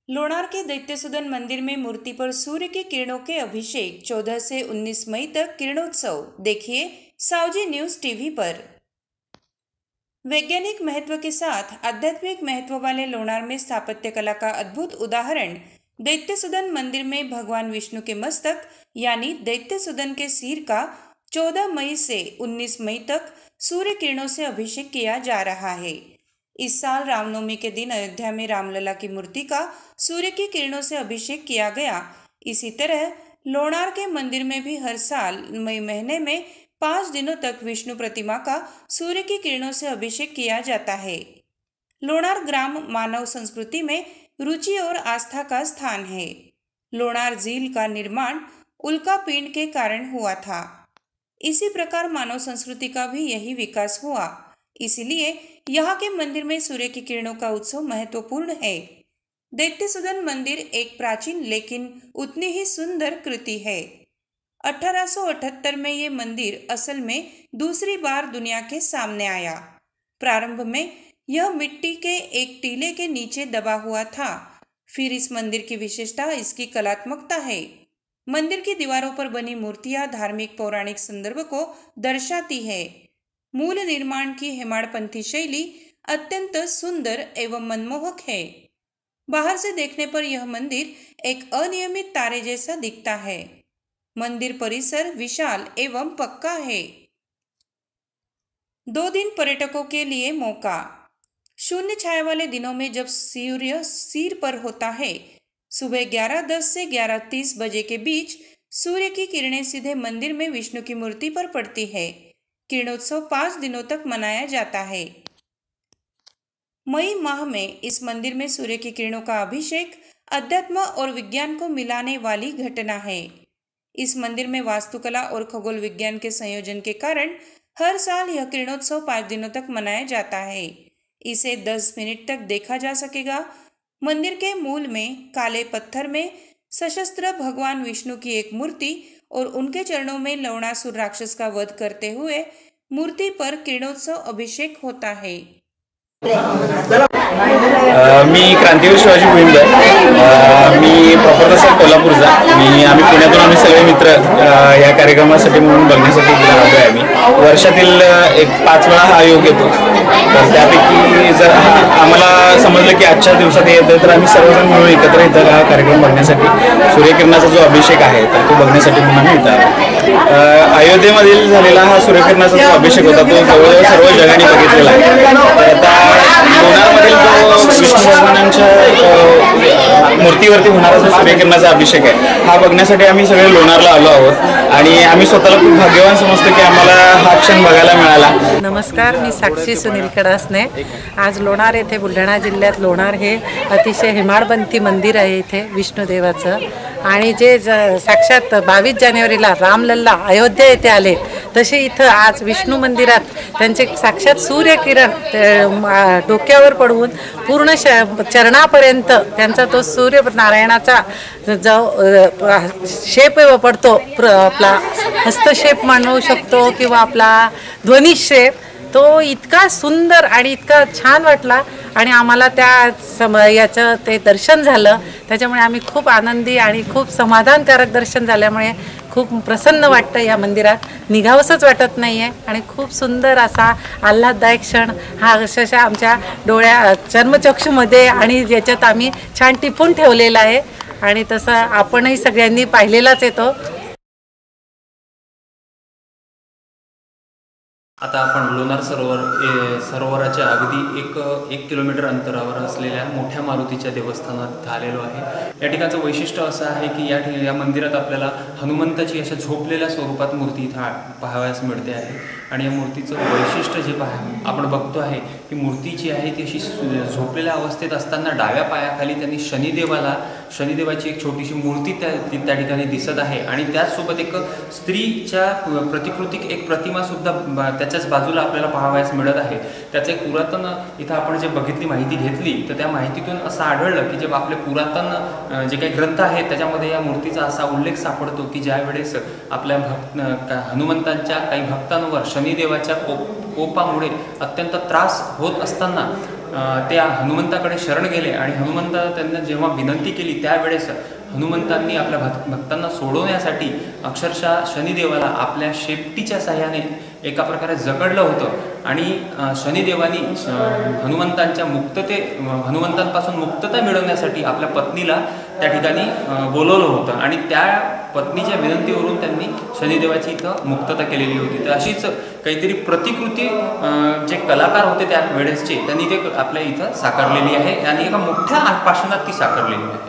लोनार के दैत्यसुदन मंदिर में मूर्ति पर सूर्य की किरणों के अभिषेक 14 से 19 मई तक किरणोत्सव। देखिए सावजी न्यूज टीवी पर। वैज्ञानिक महत्व के साथ आध्यात्मिक महत्व वाले लोनार में स्थापत्य कला का अद्भुत उदाहरण दैत्यसुदन मंदिर में भगवान विष्णु के मस्तक यानी दैत्यसुदन के सिर का 14 मई से 19 मई तक सूर्य किरणों से अभिषेक किया जा रहा है। इस साल रामनवमी के दिन अयोध्या में रामलला की मूर्ति का सूर्य की किरणों से अभिषेक किया गया। इसी तरह लोनार के मंदिर में भी हर साल मई महीने में 5 दिनों तक विष्णु प्रतिमा का सूर्य की किरणों से अभिषेक किया जाता है। लोनार ग्राम मानव संस्कृति में रुचि और आस्था का स्थान है। लोनार झील का निर्माण उल्का पिंड के कारण हुआ था। इसी प्रकार मानव संस्कृति का भी यही विकास हुआ, इसलिए यहाँ के मंदिर में सूर्य की किरणों का उत्सव महत्वपूर्ण है। दैत्यसुदन मंदिर एक प्राचीन लेकिन उतनी ही सुंदर कृति है। 1878 में ये मंदिर असल में दूसरी बार दुनिया के सामने आया। प्रारंभ में यह मिट्टी के एक टीले के नीचे दबा हुआ था। फिर इस मंदिर की विशेषता इसकी कलात्मकता है। मंदिर की दीवारों पर बनी मूर्तियां धार्मिक पौराणिक संदर्भ को दर्शाती है। मूल निर्माण की हेमाड़पंथी शैली अत्यंत सुंदर एवं मनमोहक है। बाहर से देखने पर यह मंदिर एक अनियमित तारे जैसा दिखता है। मंदिर परिसर विशाल एवं पक्का है। 2 दिन पर्यटकों के लिए मौका। शून्य छाया वाले दिनों में जब सूर्य सिर पर होता है, सुबह 11:10 से 11:30 बजे के बीच सूर्य की किरणें सीधे मंदिर में विष्णु की मूर्ति पर पड़ती है। किरणोत्सव 5 दिनों तक मनाया जाता है। मई माह में इस मंदिर में सूर्य की किरणों का अभिषेक अध्यात्म और विज्ञान को मिलाने वाली घटना है। इस मंदिर में वास्तुकला और खगोल विज्ञान के संयोजन के कारण हर साल यह किरणोत्सव 5 दिनों तक मनाया जाता है। इसे 10 मिनट तक देखा जा सकेगा। मंदिर के मूल में काले पत्थर में सशस्त्र भगवान विष्णु की एक मूर्ति और उनके चरणों में लवणासुर राक्षस का वध करते हुए मूर्ति पर किरणोत्सव अभिषेक होता है। मी क्रांतीवीर शिवाजी भुईंदर, मी प्रॉपर तसा कोल्हापूरचा। आम्ही पुण्यातून आम्ही सगळे मित्र या कार्यक्रमासाठी म्हणून बघण्यासाठी आलो आहे। आम्ही वर्षातील एक 5 वेळा हा योग येतो, तर त्यापैकी जर आम्हाला समजलं की आजच्या दिवसात येतं तर आम्ही सर्वजण मिळून एकत्र येतो हा कार्यक्रम बघण्यासाठी। सूर्यकिरणाचा जो अभिषेक आहे तर तो बघण्यासाठी म्हणून आम्ही इथं आलो। अयोध्येमधील झालेला हा सूर्यकिरणाचा जो अभिषेक होता तो जवळजवळ सर्व जगाने बघितलेला आहे। तर आता लोणारमधील जो विष्णू भगवानांच्या मूर्तीवरती होणारा जो सूर्यकिरणाचा अभिषेक आहे हा बघण्यासाठी आम्ही सगळे लोणारला आलो आहोत आणि आम्ही स्वतःला खूप भाग्यवान समजतो की आम्हाला हा क्षण बघायला मिळाला। नमस्कार, मी साक्षी सुनील कडासने। आज लोणार येथे बुलढाणा जिल्ह्यात लोणार हे अतिशय हेमाडपंथी मंदिर आहे इथे विष्णुदेवाचं, आणि जे साक्षात 22 जानेवारीला रामलल्ला अयोध्या येथे आले तसे इथं आज विष्णू मंदिरात त्यांचे साक्षात सूर्यकिरण डोक्यावर पडवून पूर्ण चरणापर्यंत त्यांचा तो सूर्यनारायणाचा जो शेप पडतो, आपला हस्तक्षेप म्हणू शकतो किंवा आपला ध्वनिक्षेप, तो इतका सुंदर आणि इतका छान वाटला आणि आम्हाला त्या याचं ते दर्शन झालं। त्याच्यामुळे आम्ही खूप आनंदी आणि खूप समाधानकारक दर्शन झाल्यामुळे खूप प्रसन्न वाटतं। या मंदिरात निघावंसंच वाटत नाही आहे आणि खूप सुंदर असा आल्हाददायक क्षण हा अक्षरशः आमच्या डोळ्या चर्मचक्षूमध्ये आणि याच्यात आम्ही छान टिपून ठेवलेला आहे आणि तसं आपणही सगळ्यांनी पाहिलेलाच येतो। आता आपण लोणार सरोवराच्या अगदी एक किलोमीटर अंतरावर असलेल्या मोठ्या मारुतीच्या देवस्थानात आलेलो आहे। या ठिकाणचं वैशिष्ट्य असं आहे की या मंदिरात आपल्याला हनुमंताची अशा झोपलेल्या स्वरूपात मूर्ती इथं पाहावयास मिळते आहे। आणि या मूर्तीचं वैशिष्ट्य जे आपण बघतो आहे की मूर्ती जी आहे ती अशी झोपलेल्या अवस्थेत असताना डाव्या पायाखाली त्यांनी शनिदेवाची एक छोटीशी मूर्ती त्या ठिकाणी दिसत आहे आणि त्याचसोबत एक स्त्रीच्या प्रतिकृतीक एक प्रतिमासुद्धा त्याच्याच बाजूला आपल्याला पाहावयास मिळत आहे। त्याचे पुरातन इथं आपण जे बघितली माहिती घेतली तर त्या माहितीतून असं आढळलं की जे आपले पुरातन जे काही ग्रंथ आहेत त्याच्यामध्ये या मूर्तीचा असा उल्लेख सापडतो की ज्या वेळेस आपल्या हनुमंतांच्या काही भक्तांवर शनिदेवाच्या कोपामुळे अत्यंत त्रास होत असताना ते हनुमंताकडे शरण गेले आणि हनुमंत त्यांना जेव्हा विनंती केली त्यावेळेस हनुमंतांनी आपल्या भक्तांना सोडवण्यासाठी अक्षरशः शनिदेवाला आपल्या शेपटीच्या साह्याने एका प्रकारे जकडलं होतं आणि शनिदेवानी हनुमंतांच्या हनुमंतांपासून मुक्तता मिळवण्यासाठी आपल्या पत्नीला त्या ठिकाणी बोलवलं होतं आणि त्या पत्नीच्या विनंतीवरून त्यांनी शनिदेवाची इथं मुक्तता केलेली होती. तर अशीच काहीतरी प्रतिकृती जे कलाकार होते त्या वेळेसचे त्यांनी ते आपल्या इथं साकारलेली आहे आणि एका मोठ्या पाषाणात ती साकारलेली आहे.